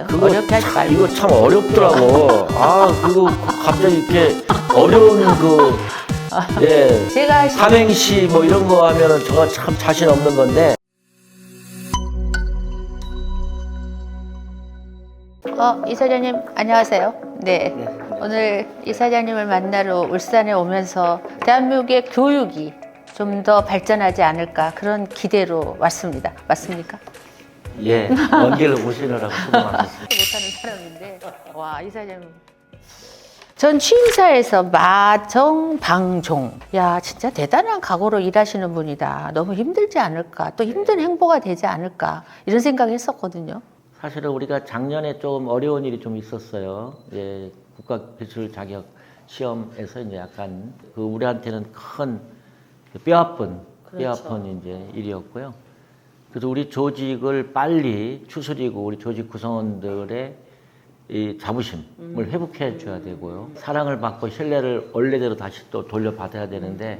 어렵게 하지 말고. 이거 참 어렵더라고. 그거 갑자기 이렇게 어려운 제가 삼행시 뭐 이런 거 하면은 제가 참 자신 없는 건데. 이사장님 안녕하세요. 네. 오늘 이사장님을 만나러 울산에 오면서 대한민국의 교육이 좀 더 발전하지 않을까 그런 기대로 왔습니다. 맞습니까? 예, 먼 길을 오시느라고 수고 많으셨습니다. 못하는 사람인데 와 이사장님 전 취임사에서 마정방종 야 진짜 대단한 각오로 일하시는 분이다. 너무 힘들지 않을까 또 힘든 행보가 되지 않을까 이런 생각을 했었거든요. 사실은 우리가 작년에 좀 어려운 일이 좀 있었어요. 예, 국가기술 자격 시험에서 이제 약간 우리한테는 큰 뼈아픈 이제 일이었고요. 그래서 우리 조직을 빨리 추스리고 우리 조직 구성원들의 이 자부심을 회복해 줘야 되고요. 사랑을 받고 신뢰를 원래대로 다시 또 돌려받아야 되는데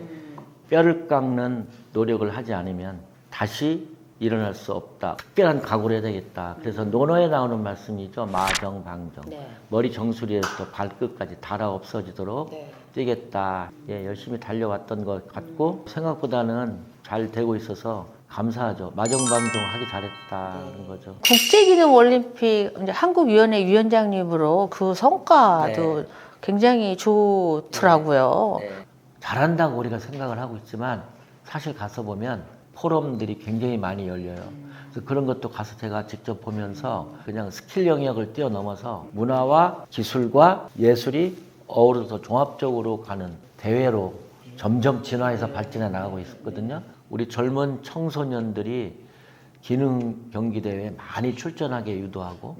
뼈를 깎는 노력을 하지 않으면 다시 일어날 수 없다. 특별한 각오를 해야 되겠다. 그래서 논어에 나오는 말씀이죠. 마정방정. 머리 정수리에서 발끝까지 닳아 없어지도록 뛰겠다. 예, 열심히 달려왔던 것 같고 생각보다는 잘 되고 있어서 감사하죠. 마정방정 하기 잘했다는 거죠. 국제기능올림픽 이제 한국위원회 위원장님으로 그 성과도 굉장히 좋더라고요. 잘한다고 우리가 생각을 하고 있지만 사실 가서 보면 포럼들이 굉장히 많이 열려요. 그래서 그런 것도 가서 제가 직접 보면서 그냥 스킬 영역을 뛰어넘어서 문화와 기술과 예술이 어우러서 종합적으로 가는 대회로 점점 진화해서 발전해 나가고 있거든요. 우리 젊은 청소년들이 기능 경기 대회에 많이 출전하게 유도하고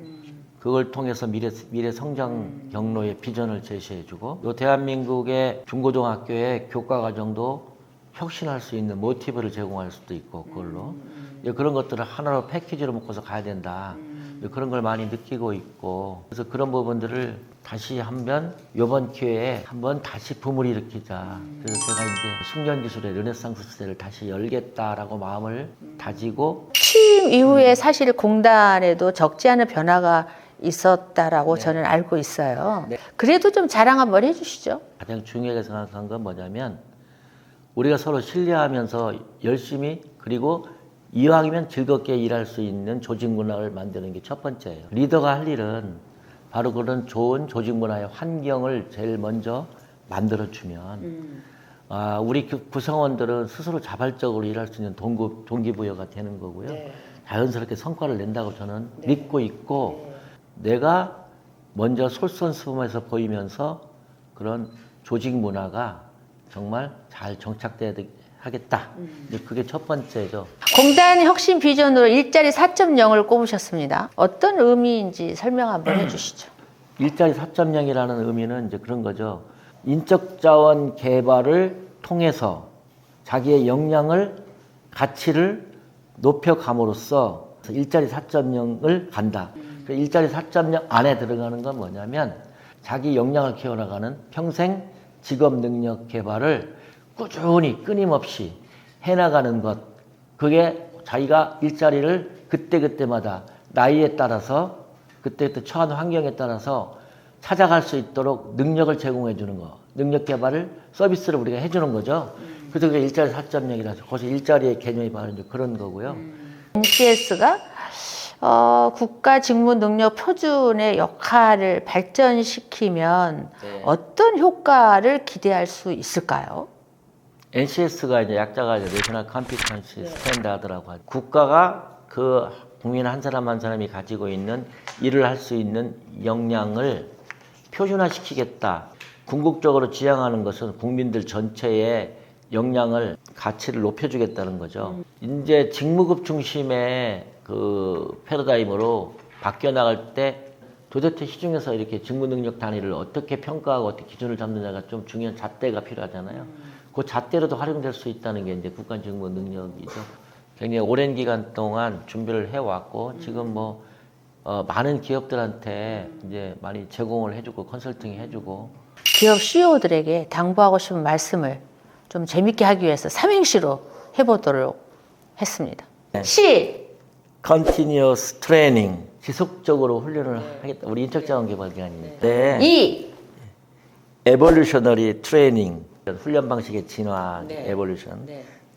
그걸 통해서 미래 성장 경로의 비전을 제시해주고 또 대한민국의 중고등학교의 교과 과정도 혁신할 수 있는 모티브를 제공할 수도 있고 그걸로 그런 것들을 하나로 패키지로 묶어서 가야 된다. 그런 걸 많이 느끼고 있고 그래서 그런 부분들을 다시 한번 이번 기회에 한번 다시 붐을 일으키자. 그래서 제가 이제 숙련기술의 르네상스 시대를 다시 열겠다라고 마음을 다지고 취임 이후에 사실 공단에도 적지 않은 변화가 있었다라고 저는 알고 있어요. 그래도 좀 자랑 한번 해주시죠. 가장 중요하게 생각한 건 뭐냐면 우리가 서로 신뢰하면서 열심히 그리고 이왕이면 즐겁게 일할 수 있는 조직 문화를 만드는 게 첫 번째예요. 리더가 할 일은 바로 그런 좋은 조직 문화의 환경을 제일 먼저 만들어주면 우리 구성원들은 스스로 자발적으로 일할 수 있는 동기부여가 되는 거고요. 자연스럽게 성과를 낸다고 저는 믿고 있고 내가 먼저 솔선수범해서 보이면서 그런 조직 문화가 정말 잘 정착돼야 하겠다. 그게 첫 번째죠. 공단 혁신 비전으로 일자리 4.0을 꼽으셨습니다. 어떤 의미인지 설명 한번 해주시죠. 일자리 4.0이라는 의미는 이제 그런 거죠. 인적 자원 개발을 통해서 자기의 역량을 가치를 높여감으로써 일자리 4.0을 간다. 일자리 4.0 안에 들어가는 건 뭐냐면 자기 역량을 키워나가는 평생 직업 능력 개발을 꾸준히 끊임없이 해나가는 것. 그게 자기가 일자리를 그때그때마다 나이에 따라서 그때그때 처한 환경에 따라서 찾아갈 수 있도록 능력을 제공해 주는 거. 능력 개발을 서비스를 우리가 해주는 거죠. 그래서 그게 일자리 4.0이라서 거기서 일자리의 개념이 바로 이제 그런 거고요. NCS가 국가 직무 능력 표준의 역할을 발전시키면 어떤 효과를 기대할 수 있을까요? NCS가 이제 약자가 이제 내셔널 컴피턴시 스탠다드라고 하죠. 국가가 그 국민 한 사람 한 사람이 가지고 있는 일을 할 수 있는 역량을 표준화시키겠다. 궁극적으로 지향하는 것은 국민들 전체의 역량을 가치를 높여주겠다는 거죠. 이제 직무급 중심의 그 패러다임으로 바뀌어 나갈 때 도대체 시중에서 이렇게 직무 능력 단위를 어떻게 평가하고 어떻게 기준을 잡느냐가 좀 중요한 잣대가 필요하잖아요. 그 잣대로도 활용될 수 있다는 게 이제 국가 직무 능력이죠. 굉장히 오랜 기간 동안 준비를 해왔고 지금 뭐 많은 기업들한테 이제 많이 제공을 해주고 컨설팅 해주고 기업 CEO들에게 당부하고 싶은 말씀을 좀 재밌게 하기 위해서 삼행시로 해보도록 했습니다. 시 Continuous Training, 지속적으로 훈련을 하겠다. 우리 인적자원개발기관인데 이 Evolutionary Training, 훈련 방식의 진화, 에볼루션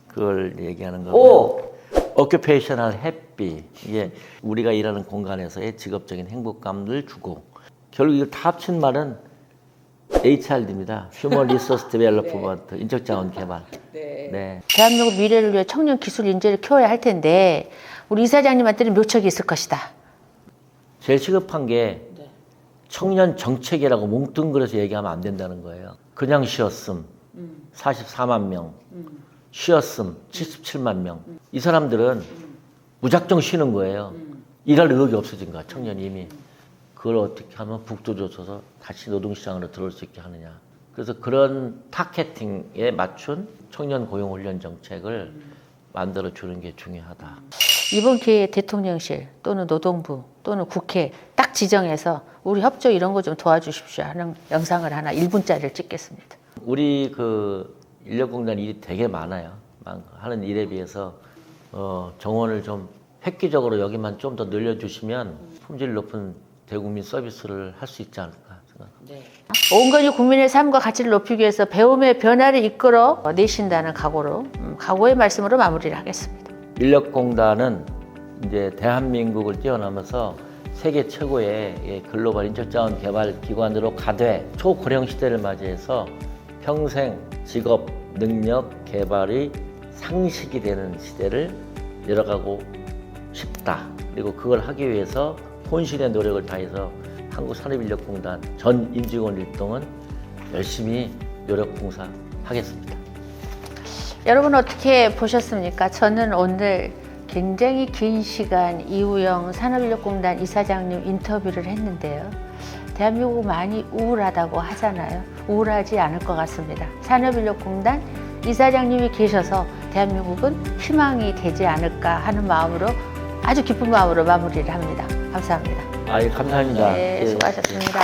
그걸 얘기하는 거고. 오 Occupational Happy, 이게 우리가 일하는 공간에서의 직업적인 행복감을 주고, 결국 이걸 다 합친 말은 HRD입니다. Human Resource Development, 인적자원 개발. 네. 대한민국 미래를 위해 청년 기술 인재를 키워야 할 텐데 우리 이사장님한테는 묘책이 있을 것이다. 제일 시급한 게 청년 정책이라고 뭉뚱그려서 얘기하면 안 된다는 거예요. 그냥 쉬었음 44만 명, 쉬었음 77만 명. 이 사람들은 무작정 쉬는 거예요. 일할 의욕이 없어진 거야, 청년이 이미. 그걸 어떻게 하면 북돋워줘서 다시 노동시장으로 들어올 수 있게 하느냐. 그래서 그런 타겟팅에 맞춘 청년 고용훈련 정책을 만들어주는 게 중요하다. 이번 기회에 대통령실 또는 노동부 또는 국회 딱 지정해서 우리 협조 이런 거 좀 도와주십시오 하는 영상을 하나 1분짜리를 찍겠습니다. 우리 그 인력공단 일이 되게 많아요. 하는 일에 비해서 정원을 좀 획기적으로 여기만 좀 더 늘려주시면 품질 높은 대국민 서비스를 할 수 있지 않을까 생각합니다. 온건이 국민의 삶과 가치를 높이기 위해서 배움의 변화를 이끌어 내신다는 각오의 말씀으로 마무리를 하겠습니다. 인력공단은 이제 대한민국을 뛰어넘어서 세계 최고의 글로벌 인적자원 개발 기관으로 가되 초고령 시대를 맞이해서 평생 직업 능력 개발이 상식이 되는 시대를 열어가고 싶다. 그리고 그걸 하기 위해서 혼신의 노력을 다해서 한국산업인력공단 전 임직원 일동은 열심히 노력 봉사하겠습니다. 여러분 어떻게 보셨습니까? 저는 오늘 굉장히 긴 시간 이우영 산업인력공단 이사장님 인터뷰를 했는데요. 대한민국 많이 우울하다고 하잖아요. 우울하지 않을 것 같습니다. 산업인력공단 이사장님이 계셔서 대한민국은 희망이 되지 않을까 하는 마음으로 아주 기쁜 마음으로 마무리를 합니다. 감사합니다. 감사합니다. 네, 수고하셨습니다.